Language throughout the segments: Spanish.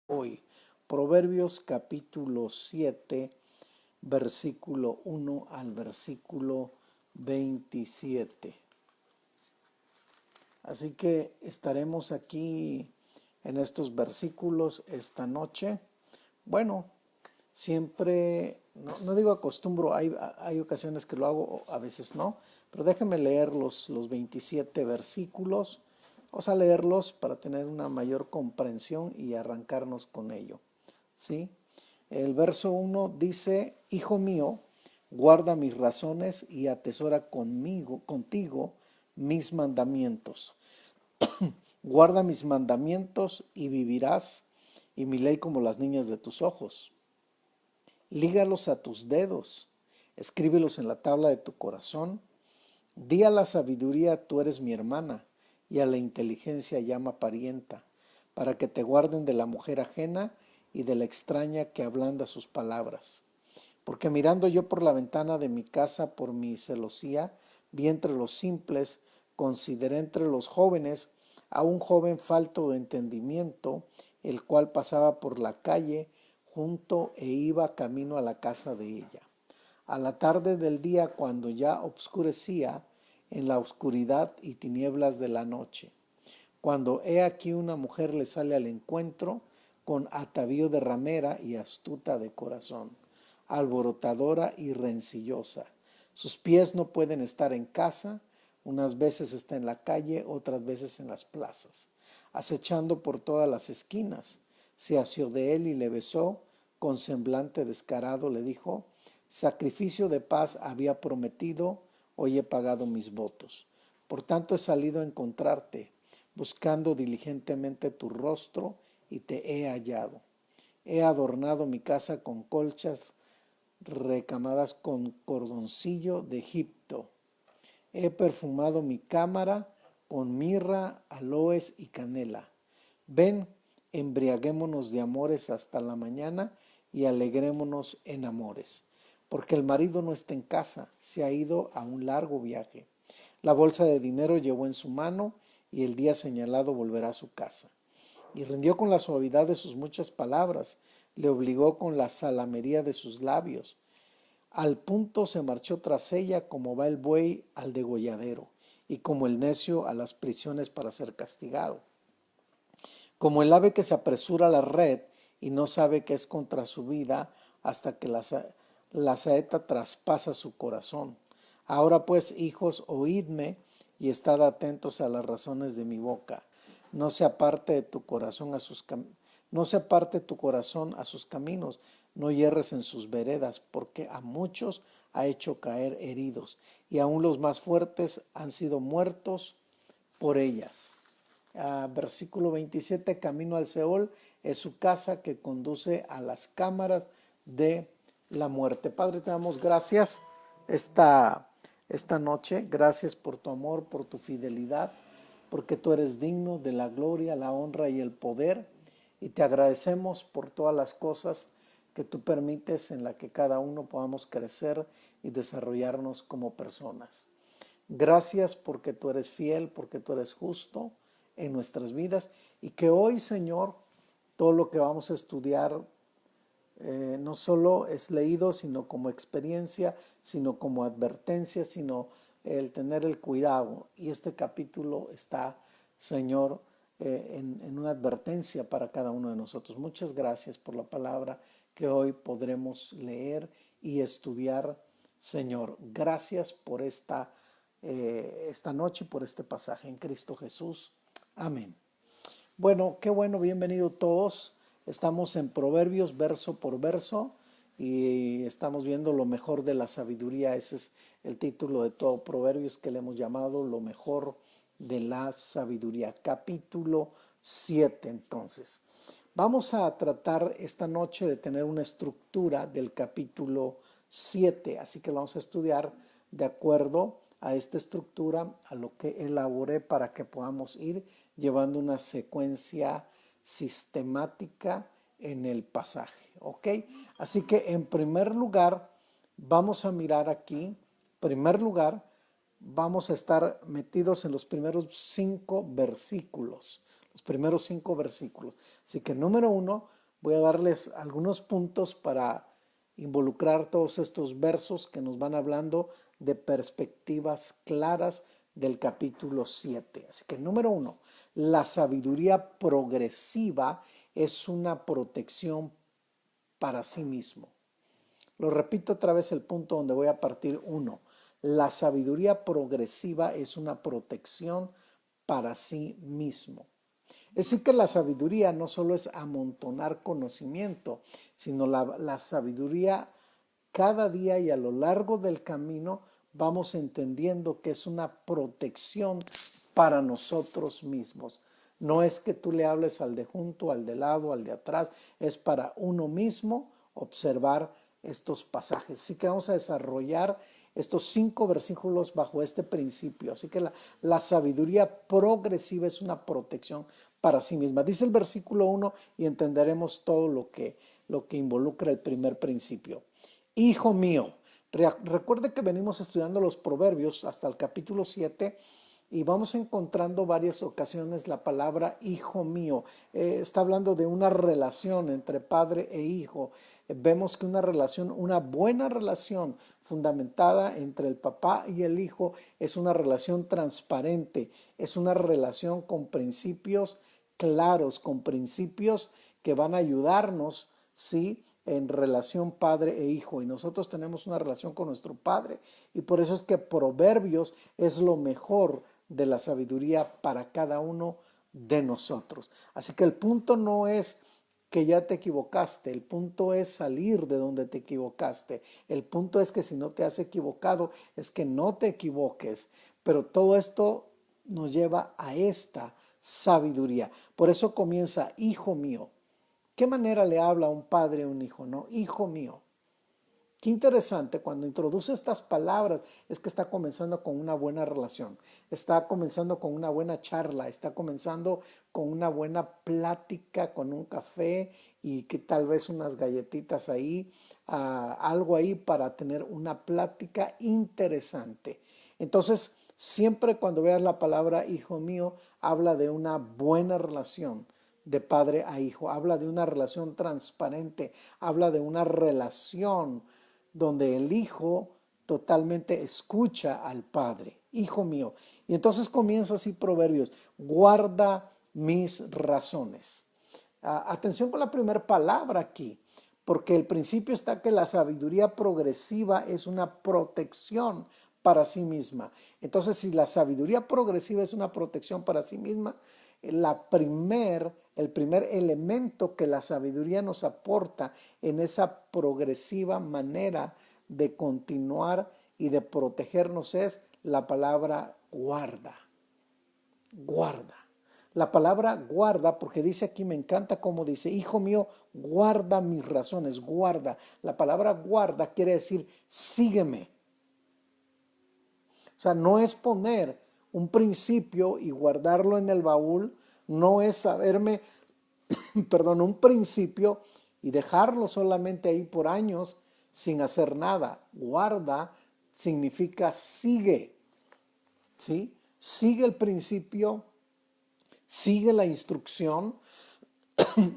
hoy. Proverbios capítulo 7, versículo 1 al versículo 27. Así que estaremos aquí en estos versículos esta noche. Bueno, siempre, no digo acostumbro, hay ocasiones que lo hago, a veces no, pero déjenme leer los 27 versículos. Vamos a leerlos para tener una mayor comprensión y arrancarnos con ello. ¿Sí? El verso 1 dice: Hijo mío, guarda mis razones y atesora contigo mis mandamientos. Guarda mis mandamientos y vivirás, y mi ley como las niñas de tus ojos. Lígalos a tus dedos, escríbelos en la tabla de tu corazón. Di a la sabiduría: tú eres mi hermana, y a la inteligencia llama parienta, para que te guarden de la mujer ajena y de la extraña que ablanda sus palabras. Porque mirando yo por la ventana de mi casa por mi celosía, vi entre los simples, consideré entre los jóvenes a un joven falto de entendimiento, el cual pasaba por la calle junto e iba camino a la casa de ella. A la tarde del día, cuando ya obscurecía, en la oscuridad y tinieblas de la noche, cuando he aquí una mujer le sale al encuentro con atavío de ramera y astuta de corazón, alborotadora y rencillosa. Sus pies no pueden estar en casa, unas veces está en la calle, otras veces en las plazas, acechando por todas las esquinas. Se asió de él y le besó, con semblante descarado le dijo: sacrificio de paz había prometido, hoy he pagado mis votos. Por tanto he salido a encontrarte, buscando diligentemente tu rostro, y te he hallado. He adornado mi casa con colchas recamadas con cordoncillo de Egipto. He perfumado mi cámara con mirra, aloes y canela. Ven, embriaguémonos de amores hasta la mañana y alegrémonos en amores. Porque el marido no está en casa, se ha ido a un largo viaje. La bolsa de dinero llevó en su mano y el día señalado volverá a su casa. Y rindió con la suavidad de sus muchas palabras, le obligó con la salamería de sus labios. Al punto se marchó tras ella, como va el buey al degolladero, y como el necio a las prisiones para ser castigado. Como el ave que se apresura a la red y no sabe que es contra su vida hasta que la saeta traspasa su corazón. Ahora pues, hijos, oídme y estad atentos a las razones de mi boca. No se aparte tu corazón a sus caminos, no yerres en sus veredas, porque a muchos ha hecho caer heridos, y aun los más fuertes han sido muertos por ellas. Versículo 27, camino al Seol es su casa que conduce a las cámaras de la muerte. Padre, te damos gracias esta noche, gracias por tu amor, por tu fidelidad, porque tú eres digno de la gloria, la honra y el poder, y te agradecemos por todas las cosas que tú permites en la que cada uno podamos crecer y desarrollarnos como personas. Gracias porque tú eres fiel, porque tú eres justo en nuestras vidas, y que hoy, Señor, todo lo que vamos a estudiar no solo es leído, sino como experiencia, sino como advertencia, sino el tener el cuidado. Y este capítulo está, Señor, en una advertencia para cada uno de nosotros. Muchas gracias por la palabra que hoy podremos leer y estudiar, Señor. Gracias por esta noche, por este pasaje en Cristo Jesús. Amén. Bueno, qué bueno, bienvenido todos. Estamos en Proverbios verso por verso y estamos viendo lo mejor de la sabiduría. Ese es el título de todo Proverbios, que le hemos llamado lo mejor de la sabiduría. Capítulo 7 entonces. Vamos a tratar esta noche de tener una estructura del capítulo 7, así que lo vamos a estudiar de acuerdo a esta estructura, a lo que elaboré para que podamos ir llevando una secuencia sistemática en el pasaje, ¿ok? Así que en primer lugar vamos a mirar aquí, vamos a estar metidos en los primeros 5 versículos, Así que número 1, Voy a darles algunos puntos para involucrar todos estos versos que nos van hablando de perspectivas claras del capítulo 7. Así que número 1, la sabiduría progresiva es una protección para sí mismo. Lo repito otra vez el punto donde voy a partir 1. La sabiduría progresiva es una protección para sí mismo. Es decir, que la sabiduría no solo es amontonar conocimiento, sino la sabiduría cada día y a lo largo del camino vamos entendiendo que es una protección para nosotros mismos. No es que tú le hables al de junto, al de lado, al de atrás, es para uno mismo observar estos pasajes. Así que vamos a desarrollar estos 5 versículos bajo este principio. Así que la sabiduría progresiva es una protección para sí misma. Dice el versículo 1 y entenderemos todo lo que involucra el primer principio. Hijo mío, recuerde que venimos estudiando los proverbios hasta el capítulo 7 y vamos encontrando varias ocasiones la palabra hijo mío. Está hablando de una relación entre padre e hijo. Vemos que una buena relación fundamentada entre el papá y el hijo es una relación transparente, es una relación con principios claros, con principios que van a ayudarnos, ¿sí?, en relación padre e hijo. Y nosotros tenemos una relación con nuestro padre y por eso es que Proverbios es lo mejor de la sabiduría para cada uno de nosotros. Así que el punto no es que ya te equivocaste, el punto es salir de donde te equivocaste, el punto es que si no te has equivocado es que no te equivoques, pero todo esto nos lleva a esta sabiduría. Por eso comienza, hijo mío. ¿Qué manera le habla a un padre a un hijo? No, hijo mío. Qué interesante, cuando introduce estas palabras es que está comenzando con una buena relación, está comenzando con una buena charla, está comenzando con una buena plática, con un café y que tal vez unas galletitas ahí, algo ahí para tener una plática interesante. Entonces, siempre cuando veas la palabra hijo mío, habla de una buena relación de padre a hijo, habla de una relación transparente, habla de una relación donde el hijo totalmente escucha al padre, hijo mío. Y entonces comienza así Proverbios, guarda mis razones. Atención con la primera palabra aquí, porque el principio está que la sabiduría progresiva es una protección para sí misma. Entonces, si la sabiduría progresiva es una protección para sí misma, el primer elemento que la sabiduría nos aporta en esa progresiva manera de continuar y de protegernos es la palabra guarda. Guarda. La palabra guarda, porque dice aquí, me encanta cómo dice, hijo mío, guarda mis razones, guarda. La palabra guarda quiere decir, sígueme. O sea, no es poner un principio y guardarlo en el baúl, no es saberme, un principio y dejarlo solamente ahí por años sin hacer nada. Guarda significa sigue, ¿sí? Sigue el principio, sigue la instrucción,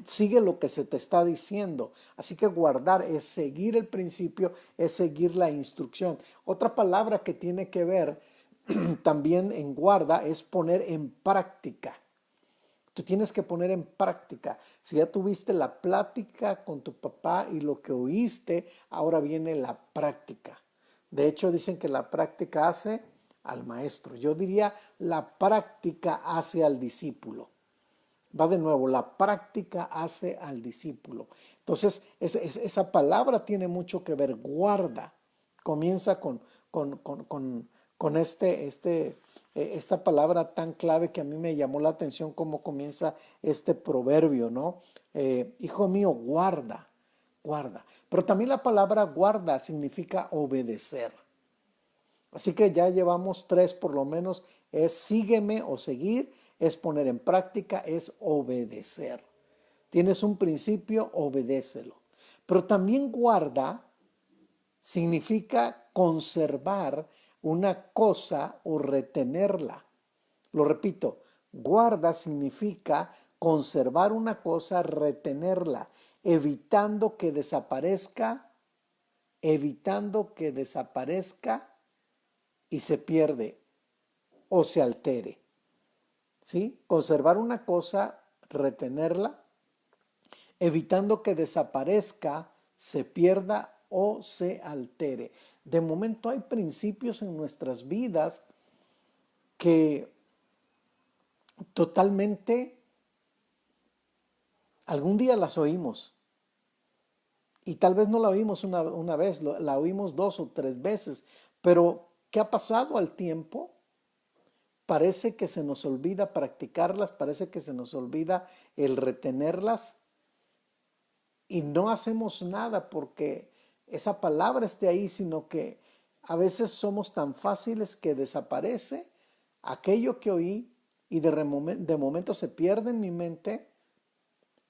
sigue lo que se te está diciendo. Así que guardar es seguir el principio, es seguir la instrucción. Otra palabra que tiene que ver también en guarda es poner en práctica. Tú tienes que poner en práctica. Si ya tuviste la plática con tu papá y lo que oíste, ahora viene la práctica. De hecho, dicen que la práctica hace al maestro. Yo diría la práctica hace al discípulo. Va de nuevo, la práctica hace al discípulo. Entonces, esa palabra tiene mucho que ver. Guarda. Comienza con esta palabra tan clave que a mí me llamó la atención cómo comienza este proverbio, ¿no? Hijo mío, guarda, guarda. Pero también la palabra guarda significa obedecer. Así que ya llevamos 3 por lo menos, es sígueme o seguir, es poner en práctica, es obedecer. Tienes un principio, obedécelo. Pero también guarda significa conservar una cosa o retenerla. Lo repito, guarda significa conservar una cosa, retenerla. evitando que desaparezca, evitando que desaparezca y se pierde o se altere. ¿Sí? Conservar una cosa, retenerla, evitando que desaparezca, se pierda o se altere. De momento hay principios en nuestras vidas que totalmente algún día las oímos y tal vez no la oímos una vez, la oímos 2 o 3 veces, pero ¿qué ha pasado al tiempo? Parece que se nos olvida practicarlas, parece que se nos olvida el retenerlas y no hacemos nada porque esa palabra esté ahí, sino que a veces somos tan fáciles que desaparece aquello que oí y de momento se pierde en mi mente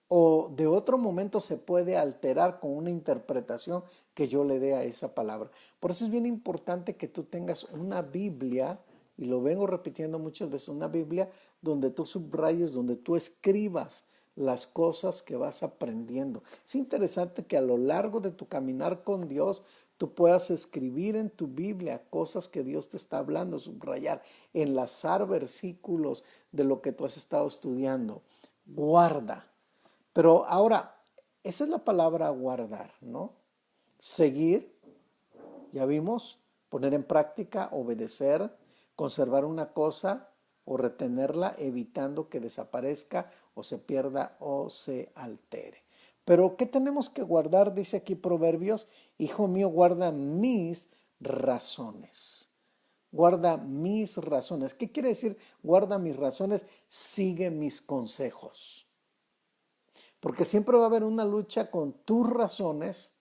o de otro momento se puede alterar con una interpretación que yo le dé a esa palabra. Por eso es bien importante que tú tengas una Biblia, y lo vengo repitiendo muchas veces, una Biblia donde tú subrayes, donde tú escribas las cosas que vas aprendiendo. Es interesante que a lo largo de tu caminar con Dios, tú puedas escribir en tu Biblia cosas que Dios te está hablando, subrayar, enlazar versículos de lo que tú has estado estudiando. Guarda. Pero ahora, esa es la palabra guardar, ¿no? Seguir, ya vimos, poner en práctica, obedecer, conservar una cosa o retenerla, evitando que desaparezca o se pierda o se altere. Pero ¿qué tenemos que guardar? Dice aquí Proverbios, hijo mío, guarda mis razones. Guarda mis razones. ¿Qué quiere decir guarda mis razones? Sigue mis consejos. Porque siempre va a haber una lucha con tus razones,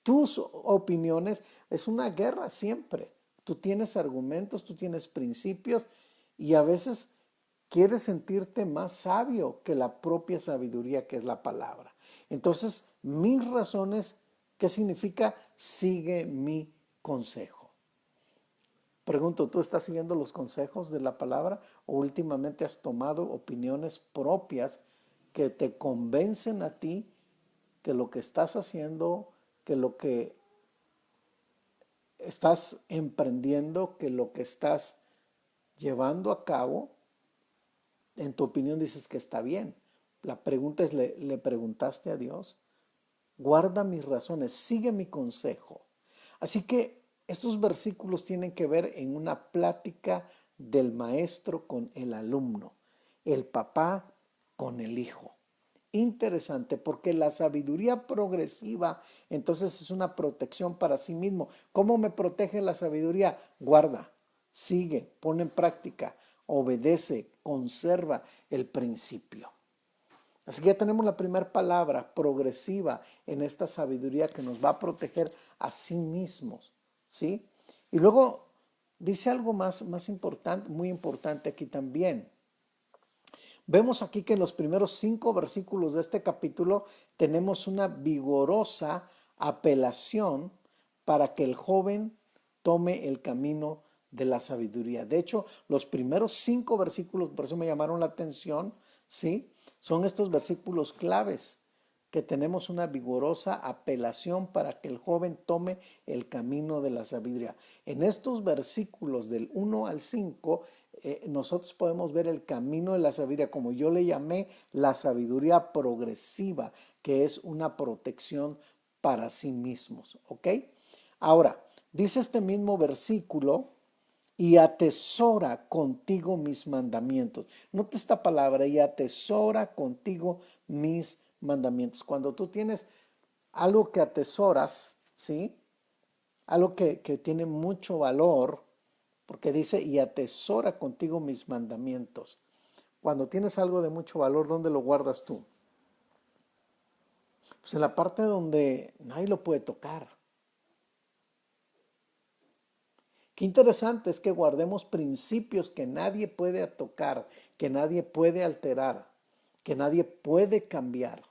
tus opiniones. Es una guerra siempre. Tú tienes argumentos, tú tienes principios y a veces quieres sentirte más sabio que la propia sabiduría que es la palabra. Entonces, mis razones, ¿qué significa? Sigue mi consejo. Pregunto, ¿tú estás siguiendo los consejos de la palabra o últimamente has tomado opiniones propias que te convencen a ti que lo que estás haciendo, que lo que estás emprendiendo, que lo que estás llevando a cabo, en tu opinión dices que está bien? La pregunta es, ¿le preguntaste a Dios? Guarda mis razones, sigue mi consejo. Así que estos versículos tienen que ver en una plática del maestro con el alumno, el papá con el hijo. Interesante, porque la sabiduría progresiva entonces es una protección para sí mismo. ¿Cómo me protege la sabiduría? Guarda, sigue, pone en práctica, obedece, conserva el principio. Así que ya tenemos la primera palabra progresiva en esta sabiduría que nos va a proteger a sí mismos, ¿sí? Y luego dice algo más importante, muy importante aquí también. Vemos aquí que en los primeros 5 versículos de este capítulo tenemos una vigorosa apelación para que el joven tome el camino de la sabiduría. De hecho, los primeros 5 versículos, por eso me llamaron la atención, ¿sí? Son estos versículos claves que tenemos una vigorosa apelación para que el joven tome el camino de la sabiduría. En estos versículos del 1 al 5, nosotros podemos ver el camino de la sabiduría, como yo le llamé la sabiduría progresiva, que es una protección para sí mismos, ¿ok? Ahora, dice este mismo versículo, y atesora contigo mis mandamientos. Nota esta palabra, y atesora contigo mis mandamientos. Cuando tú tienes algo que atesoras, ¿sí? Algo que tiene mucho valor, porque dice, y atesora contigo mis mandamientos. Cuando tienes algo de mucho valor, ¿dónde lo guardas tú? Pues en la parte donde nadie lo puede tocar. Qué interesante es que guardemos principios que nadie puede tocar, que nadie puede alterar, que nadie puede cambiar.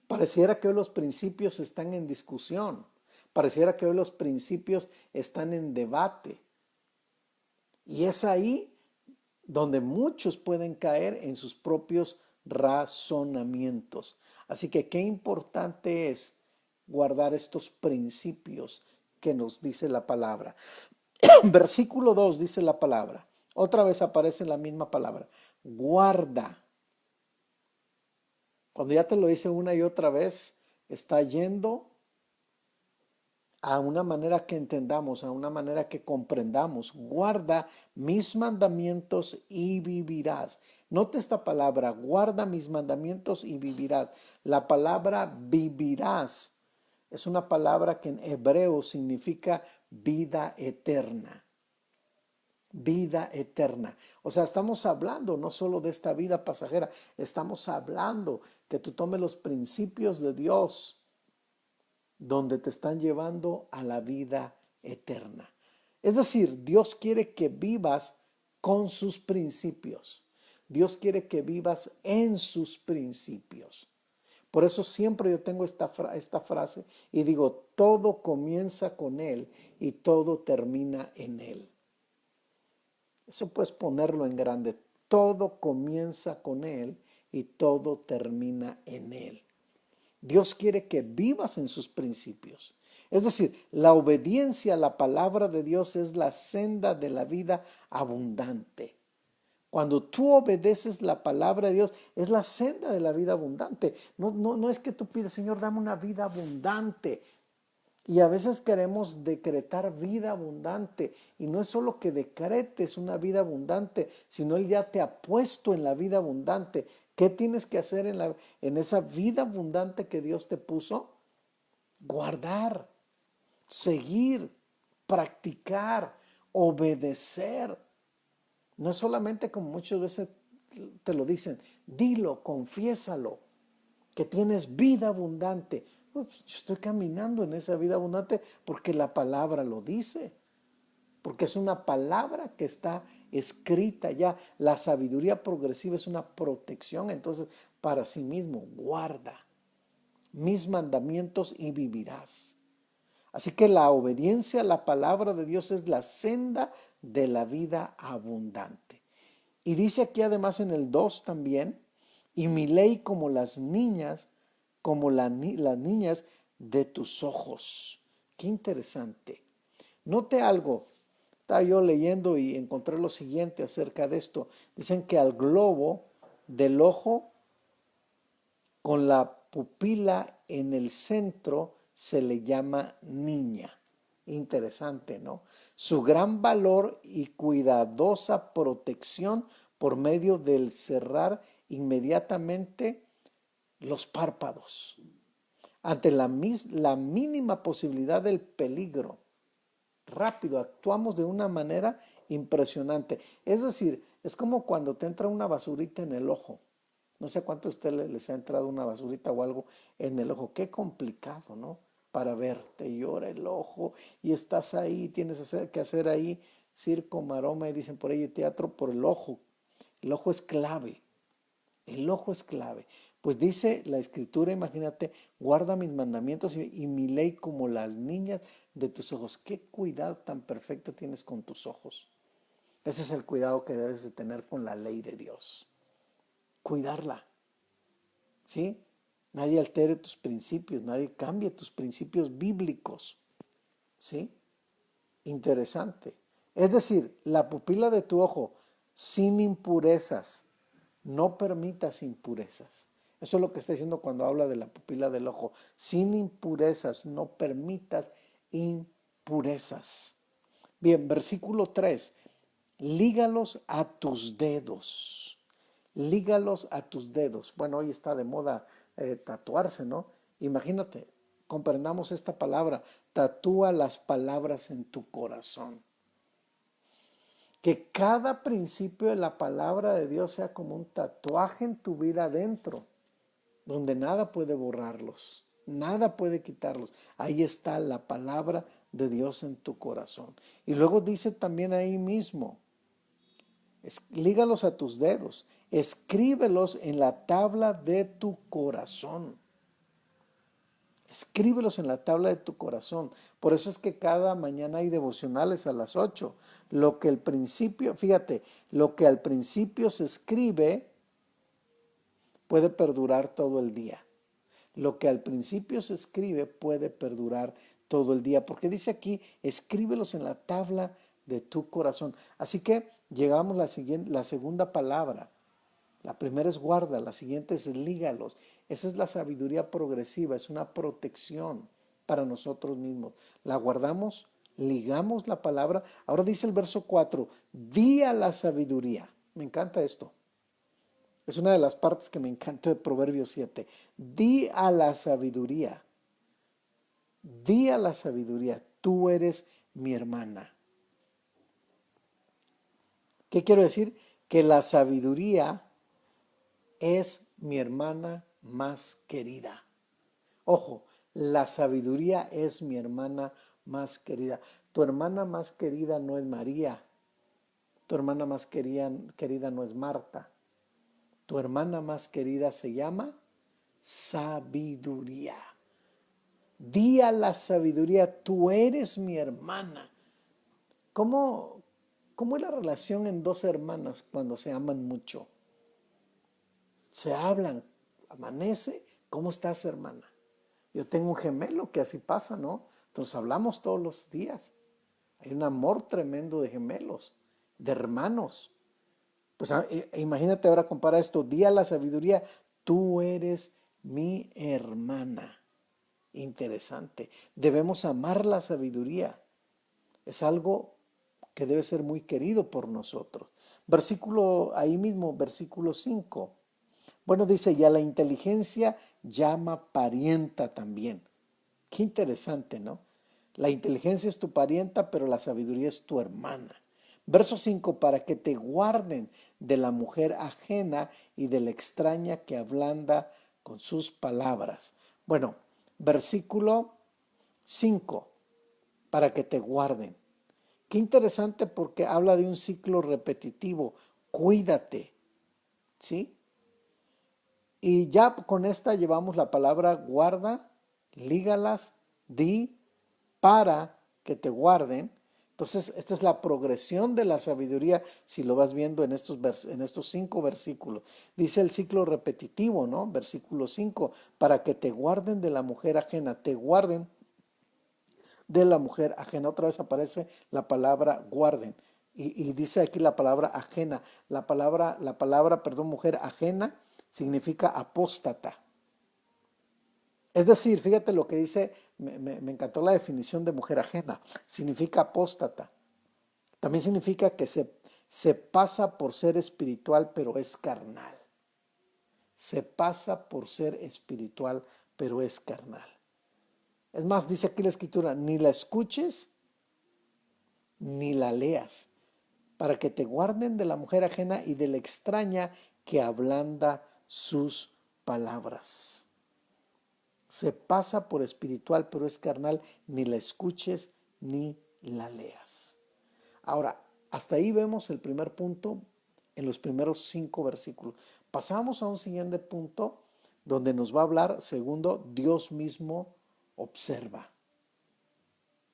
Pareciera que hoy los principios están en discusión, pareciera que hoy los principios están en debate. Y es ahí donde muchos pueden caer en sus propios razonamientos. Así que qué importante es guardar estos principios que nos dice la palabra. Versículo 2 dice la palabra. Otra vez aparece la misma palabra. Guarda. Cuando ya te lo dice una y otra vez, está yendo a una manera que entendamos, a una manera que comprendamos. Guarda mis mandamientos y vivirás. Note esta palabra, guarda mis mandamientos y vivirás. La palabra vivirás es una palabra que en hebreo significa vida eterna. Vida eterna. O sea, estamos hablando no solo de esta vida pasajera, estamos hablando que tú tomes los principios de Dios donde te están llevando a la vida eterna. Es decir, Dios quiere que vivas con sus principios. Dios quiere que vivas en sus principios. Por eso siempre yo tengo esta frase y digo, todo comienza con Él y todo termina en Él. Eso puedes ponerlo en grande. Todo comienza con Él y todo termina en Él. Dios quiere que vivas en sus principios. Es decir, la obediencia a la palabra de Dios es la senda de la vida abundante. Cuando tú obedeces la palabra de Dios, es la senda de la vida abundante. No es que tú pides, Señor, dame una vida abundante. Y a veces queremos decretar vida abundante. Y no es solo que decretes una vida abundante, sino Él ya te ha puesto en la vida abundante. ¿Qué tienes que hacer en esa vida abundante que Dios te puso? Guardar, seguir, practicar, obedecer. No es solamente como muchas veces te lo dicen, dilo, confiésalo, que tienes vida abundante. Pues yo estoy caminando en esa vida abundante porque la palabra lo dice, porque es una palabra que está escrita ya. La sabiduría progresiva es una protección, entonces para sí mismo, guarda mis mandamientos y vivirás. Así que la obediencia a la palabra de Dios es la senda de la vida abundante. Y dice aquí además en el 2 también, y mi ley como las niñas, las niñas de tus ojos. Qué interesante. Note algo. Estaba yo leyendo y encontré lo siguiente acerca de esto. Dicen que al globo del ojo con la pupila en el centro se le llama niña. Interesante, ¿no? Su gran valor y cuidadosa protección por medio del cerrar inmediatamente los párpados ante la mínima posibilidad del peligro. Rápido, actuamos de una manera impresionante. Es decir, es como cuando te entra una basurita en el ojo. No sé a cuánto a usted les ha entrado una basurita o algo en el ojo. Qué complicado, ¿no? Para ver, te llora el ojo y estás ahí, tienes que hacer ahí circo, maroma y dicen por ahí teatro por el ojo. El ojo es clave. El ojo es clave. Pues dice la escritura, imagínate, guarda mis mandamientos y mi ley como las niñas de tus ojos. Qué cuidado tan perfecto tienes con tus ojos. Ese es el cuidado que debes de tener con la ley de Dios. Cuidarla. ¿Sí? Nadie altere tus principios, nadie cambie tus principios bíblicos. ¿Sí? Interesante. Es decir, la pupila de tu ojo sin impurezas. No permitas impurezas. Eso es lo que está diciendo cuando habla de la pupila del ojo. Sin impurezas, no permitas impurezas. Bien, versículo 3. Lígalos a tus dedos. Lígalos a tus dedos. Bueno, hoy está de moda tatuarse, ¿no? Imagínate, comprendamos esta palabra. Tatúa las palabras en tu corazón. Que cada principio de la palabra de Dios sea como un tatuaje en tu vida adentro, donde nada puede borrarlos, nada puede quitarlos. Ahí está la palabra de Dios en tu corazón. Y luego dice también ahí mismo, lígalos a tus dedos, escríbelos en la tabla de tu corazón. Escríbelos en la tabla de tu corazón. Por eso es que cada mañana hay devocionales a las 8. Lo que al principio se escribe puede perdurar todo el día. Lo que al principio se escribe puede perdurar todo el día, porque dice aquí, escríbelos en la tabla de tu corazón. Así que llegamos a la segunda palabra. La primera es guarda, la siguiente es lígalos. Esa es la sabiduría progresiva, es una protección para nosotros mismos. La guardamos, ligamos la palabra. Ahora dice el verso 4, di a la sabiduría. Me encanta esto. Es una de las partes que me encantó de Proverbios 7. Di a la sabiduría. Di a la sabiduría, tú eres mi hermana. ¿Qué quiero decir? Que la sabiduría es mi hermana más querida. Ojo, la sabiduría es mi hermana más querida. Tu hermana más querida no es María. Tu hermana más querida no es Marta. Tu hermana más querida se llama sabiduría. Di a la sabiduría, tú eres mi hermana. ¿Cómo, cómo es la relación en dos hermanas cuando se aman mucho? Se hablan, amanece, ¿cómo estás, hermana? Yo tengo un gemelo que así pasa, ¿no? Entonces hablamos todos los días. Hay un amor tremendo de gemelos, de hermanos. Pues imagínate ahora, compara esto, di a la sabiduría, tú eres mi hermana. Interesante. Debemos amar la sabiduría. Es algo que debe ser muy querido por nosotros. Versículo, ahí mismo, versículo 5. Bueno, dice, ya la inteligencia llama parienta también. Qué interesante, ¿no? La inteligencia es tu parienta, pero la sabiduría es tu hermana. Verso 5, para que te guarden de la mujer ajena y de la extraña que ablanda con sus palabras. Bueno, versículo 5, para que te guarden. Qué interesante porque habla de un ciclo repetitivo. Cuídate, ¿sí? Y ya con esta llevamos la palabra guarda, lígalas, di, para que te guarden. Entonces, esta es la progresión de la sabiduría, si lo vas viendo en estos 5 versículos. Dice el ciclo repetitivo, ¿no? Versículo 5, para que te guarden de la mujer ajena, te guarden de la mujer ajena. Otra vez aparece la palabra guarden. Y dice aquí la palabra ajena. La palabra, mujer ajena significa apóstata. Es decir, fíjate lo que dice, me encantó la definición de mujer ajena. Significa apóstata. También significa que se pasa por ser espiritual, pero es carnal. Se pasa por ser espiritual, pero es carnal. Es más, dice aquí la escritura, ni la escuches ni la leas, para que te guarden de la mujer ajena y de la extraña que ablanda sus palabras. Se pasa por espiritual, pero es carnal, ni la escuches ni la leas. Ahora, hasta ahí vemos el primer punto en los primeros 5 versículos. Pasamos a un siguiente punto donde nos va a hablar, segundo, Dios mismo observa.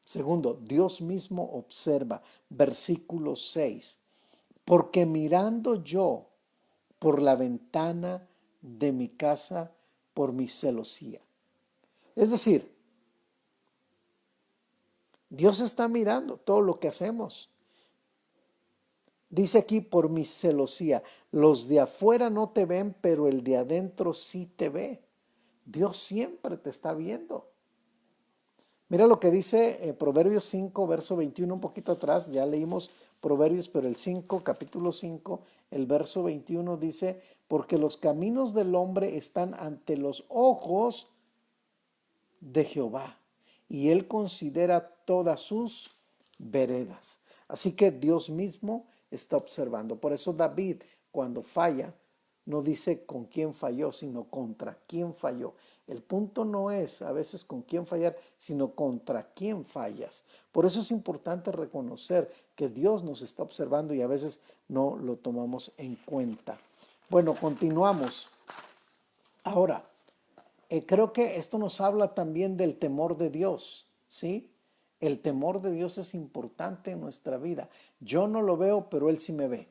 Segundo, Dios mismo observa. Versículo 6. Porque mirando yo por la ventana de mi casa por mi celosía. Es decir, Dios está mirando todo lo que hacemos. Dice aquí por mi celosía. Los de afuera no te ven, pero el de adentro sí te ve. Dios siempre te está viendo. Mira lo que dice Proverbios 5, verso 21, un poquito atrás, ya leímos Proverbios, pero el 5, capítulo 5, el verso 21 dice, porque los caminos del hombre están ante los ojos de Jehová, y él considera todas sus veredas. Así que Dios mismo está observando. Por eso David, cuando falla, no dice con quién falló, sino contra quién falló. El punto no es a veces con quién fallar, sino contra quién fallas. Por eso es importante reconocer que Dios nos está observando y a veces no lo tomamos en cuenta. Bueno, continuamos. Ahora, creo que esto nos habla también del temor de Dios, ¿sí? El temor de Dios es importante en nuestra vida. Yo no lo veo, pero Él sí me ve.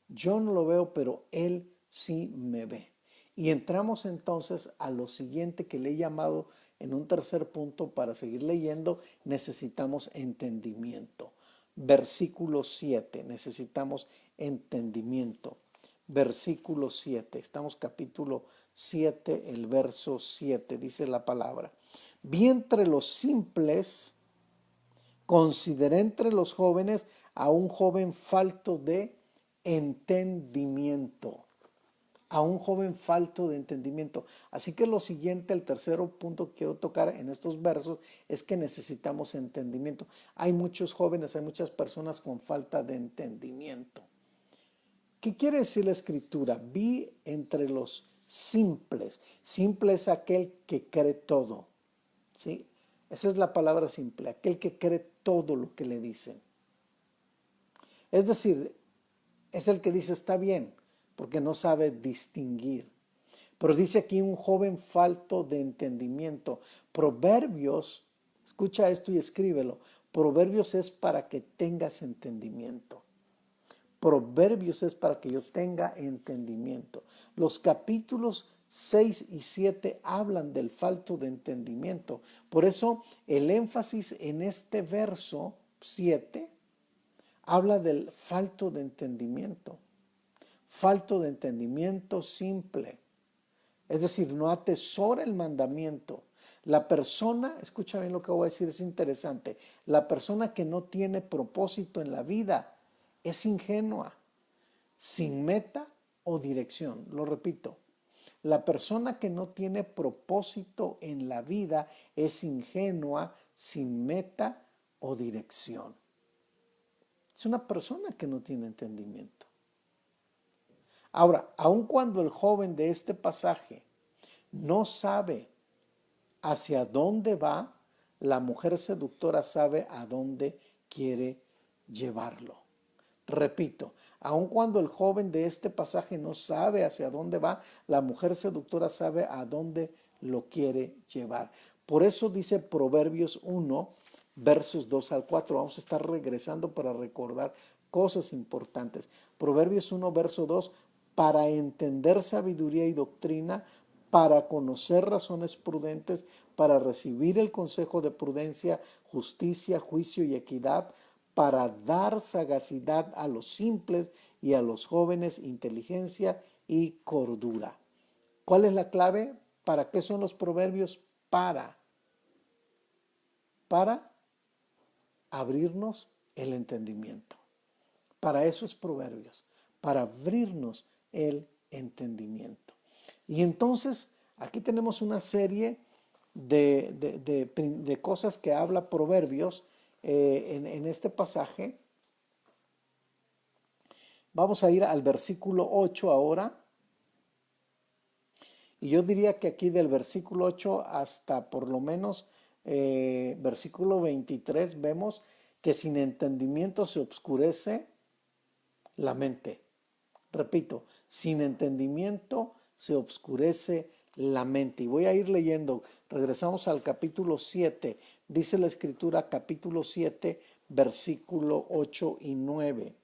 Yo no lo veo, pero Él sí me ve. Y entramos entonces a lo siguiente que le he llamado en un tercer punto para seguir leyendo, necesitamos entendimiento. Versículo 7, necesitamos entendimiento. Versículo 7, estamos capítulo 7, el verso 7, dice la palabra. Vi entre los simples, consideré entre los jóvenes a un joven falto de entendimiento. A un joven falto de entendimiento. Así que lo siguiente, el tercer punto que quiero tocar en estos versos es que necesitamos entendimiento. Hay muchos jóvenes, hay muchas personas con falta de entendimiento. ¿Qué quiere decir la escritura? Vi entre los simples. Simple es aquel que cree todo. ¿Sí? Esa es la palabra simple, aquel que cree todo lo que le dicen. Es decir, es el que dice está bien, porque no sabe distinguir. Pero dice aquí un joven falto de entendimiento. Proverbios, escucha esto y escríbelo. Proverbios es para que tengas entendimiento. Proverbios es para que yo tenga entendimiento. Los capítulos 6 y 7 hablan del falto de entendimiento. Por eso el énfasis en este verso 7 habla del falto de entendimiento. Falto de entendimiento simple. Es decir, no atesora el mandamiento. La persona, escucha bien lo que voy a decir, es interesante. La persona que no tiene propósito en la vida es ingenua, sin meta o dirección. Lo repito, la persona que no tiene propósito en la vida es ingenua, sin meta o dirección. Es una persona que no tiene entendimiento. Ahora, aun cuando el joven de este pasaje no sabe hacia dónde va, la mujer seductora sabe a dónde quiere llevarlo. Repito, aun cuando el joven de este pasaje no sabe hacia dónde va, la mujer seductora sabe a dónde lo quiere llevar. Por eso dice Proverbios 1, versos 2 al 4. Vamos a estar regresando para recordar cosas importantes. Proverbios 1, verso 2, para entender sabiduría y doctrina, para conocer razones prudentes, para recibir el consejo de prudencia, justicia, juicio y equidad, para dar sagacidad a los simples y a los jóvenes inteligencia y cordura. ¿Cuál es la clave? ¿Para qué son los proverbios? Para abrirnos el entendimiento. Para eso es proverbios, para abrirnos el entendimiento. Y entonces aquí tenemos una serie de cosas que habla proverbios en este pasaje. Vamos a ir al versículo 8 ahora. Y yo diría que aquí del versículo 8 hasta por lo menos versículo 23 vemos que sin entendimiento se obscurece la mente. Repito, sin entendimiento se obscurece la mente. Y voy a ir leyendo. Regresamos al capítulo 7. Dice la escritura, capítulo 7, versículo 8 y 9.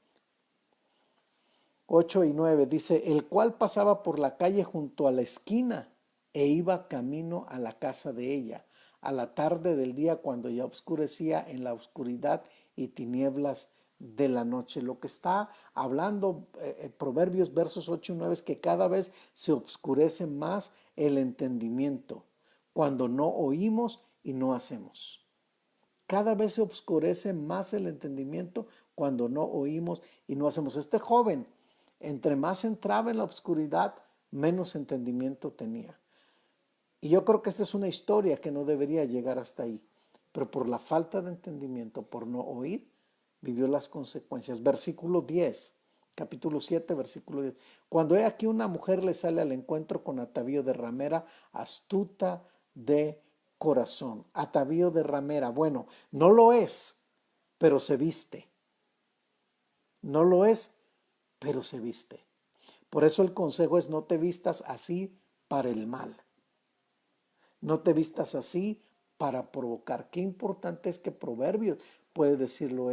8 y 9 dice, el cual pasaba por la calle junto a la esquina e iba camino a la casa de ella, a la tarde del día cuando ya oscurecía en la oscuridad y tinieblas de la noche. Lo que está hablando Proverbios versos 8 y 9 es que cada vez se oscurece más el entendimiento cuando no oímos y no hacemos. Cada vez se oscurece más el entendimiento cuando no oímos y no hacemos. Este joven, entre más entraba en la oscuridad, menos entendimiento tenía. Y yo creo que esta es una historia que no debería llegar hasta ahí. Pero por la falta de entendimiento, por no oír, vivió las consecuencias. Versículo 10, capítulo 7, versículo 10. Cuando he aquí una mujer le sale al encuentro con atavío de ramera, astuta de corazón. Atavío de ramera. Bueno, no lo es, pero se viste. No lo es, pero se viste. Por eso el consejo es no te vistas así para el mal. No te vistas así para provocar. Qué importante es que Proverbios puede decírselo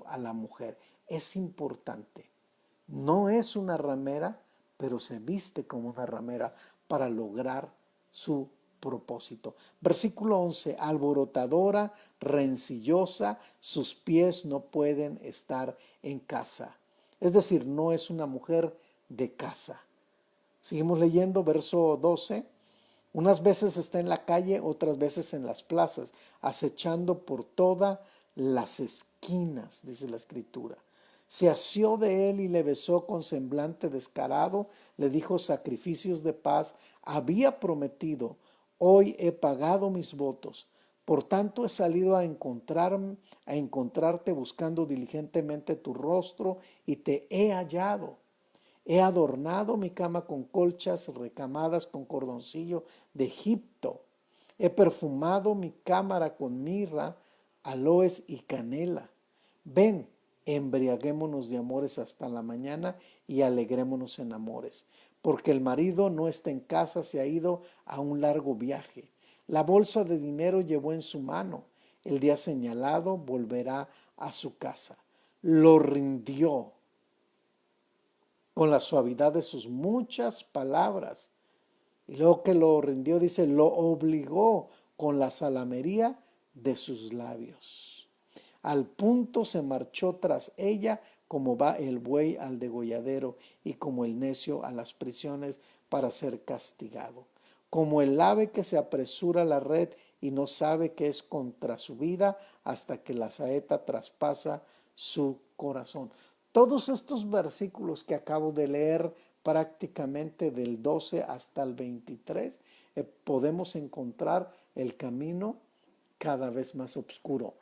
a la mujer. Es importante. No es una ramera, pero se viste como una ramera para lograr su propósito. Versículo 11, alborotadora, rencillosa, sus pies no pueden estar en casa. Es decir, no es una mujer de casa. Seguimos leyendo, verso 12. Unas veces está en la calle, otras veces en las plazas, acechando por todas las esquinas, dice la escritura. Se asió de él y le besó con semblante descarado, le dijo sacrificios de paz, había prometido, hoy he pagado mis votos. Por tanto he salido a encontrarte buscando diligentemente tu rostro y te he hallado. He adornado mi cama con colchas recamadas con cordoncillo de Egipto. He perfumado mi cámara con mirra, aloes y canela. Ven, embriaguémonos de amores hasta la mañana y alegrémonos en amores. Porque el marido no está en casa, se ha ido a un largo viaje. La bolsa de dinero llevó en su mano. El día señalado volverá a su casa. Lo rindió con la suavidad de sus muchas palabras. Y luego que lo rindió, dice, lo obligó con la salamería de sus labios. Al punto se marchó tras ella como va el buey al degolladero y como el necio a las prisiones para ser castigado. Como el ave que se apresura a la red y no sabe que es contra su vida hasta que la saeta traspasa su corazón. Todos estos versículos que acabo de leer, prácticamente del 12 hasta el 23, podemos encontrar el camino cada vez más oscuro.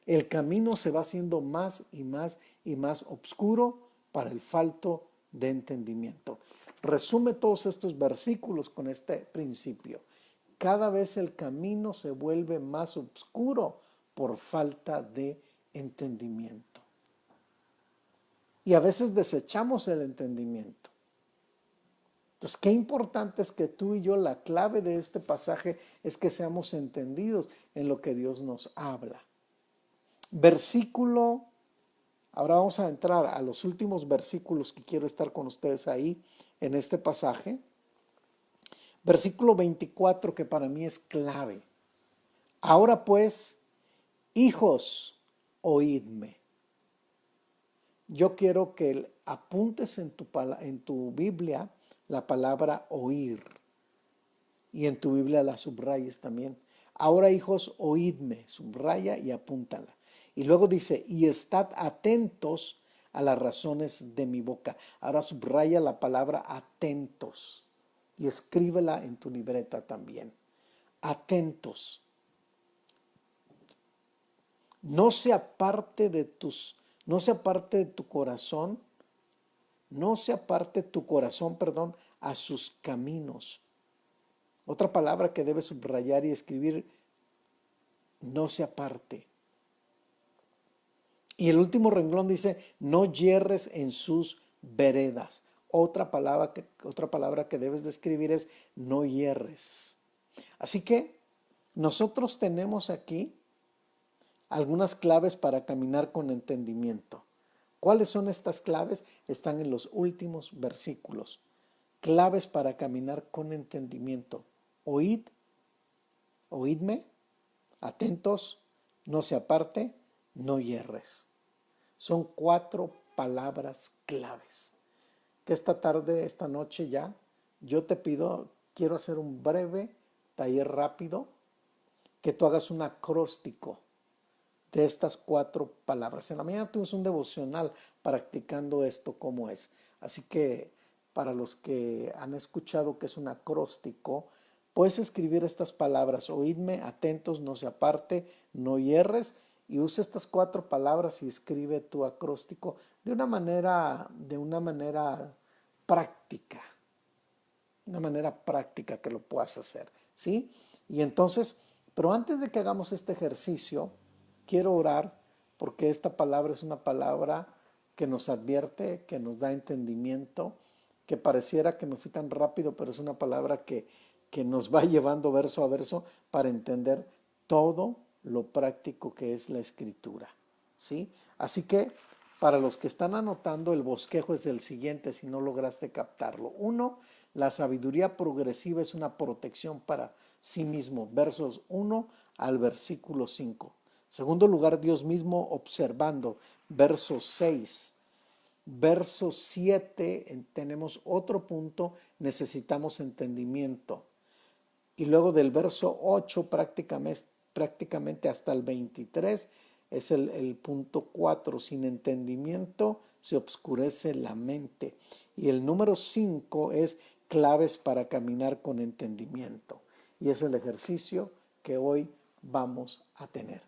El camino se va haciendo más y más y más oscuro para el falto de entendimiento. Resume todos estos versículos con este principio. Cada vez el camino se vuelve más oscuro por falta de entendimiento. Y a veces desechamos el entendimiento. Entonces, qué importante es que tú y yo, la clave de este pasaje es que seamos entendidos en lo que Dios nos habla. Ahora vamos a entrar a los últimos versículos que quiero estar con ustedes ahí en este pasaje. Versículo 24, que para mí es clave. Ahora pues, hijos, oídme. Yo quiero que apuntes en tu Biblia la palabra oír. Y en tu Biblia la subrayes también. Ahora, hijos, oídme, subraya y apúntala. Y luego dice, y estad atentos a las razones de mi boca. Ahora subraya la palabra atentos y escríbela en tu libreta también. Atentos. No se aparte de tu corazón, a sus caminos. Otra palabra que debes subrayar y escribir, no se aparte. Y el último renglón dice, no yerres en sus veredas. Otra palabra que debes de escribir es, no yerres. Así que nosotros tenemos aquí algunas claves para caminar con entendimiento. ¿Cuáles son estas claves? Están en los últimos versículos. Claves para caminar con entendimiento. Oídme, atentos, no se aparte, no yerres. Son 4 palabras claves. Que esta tarde, esta noche ya, yo te pido, quiero hacer un breve taller rápido, que tú hagas un acróstico de estas 4 palabras. En la mañana tuvimos un devocional practicando esto como es. Así que para los que han escuchado que es un acróstico, puedes escribir estas palabras, oídme, atentos, no se aparte, no yerres, y usa estas 4 palabras y escribe tu acróstico de una manera práctica, que lo puedas hacer, ¿sí? Y entonces, pero antes de que hagamos este ejercicio, quiero orar porque esta palabra es una palabra que nos advierte, que nos da entendimiento, que pareciera que me fui tan rápido, pero es una palabra que nos va llevando verso a verso para entender todo lo práctico que es la escritura, ¿sí? Así que Para los que están anotando, el bosquejo es el siguiente si no lograste captarlo. 1, la sabiduría progresiva es una protección para sí mismo, versos 1 al versículo 5. Segundo lugar, Dios mismo observando, verso 6. Verso 7, tenemos otro punto, necesitamos entendimiento. Y luego del verso 8 prácticamente hasta el 23 es el punto 4. Sin entendimiento se obscurece la mente. Y el número 5 es claves para caminar con entendimiento. Y es el ejercicio que hoy vamos a tener.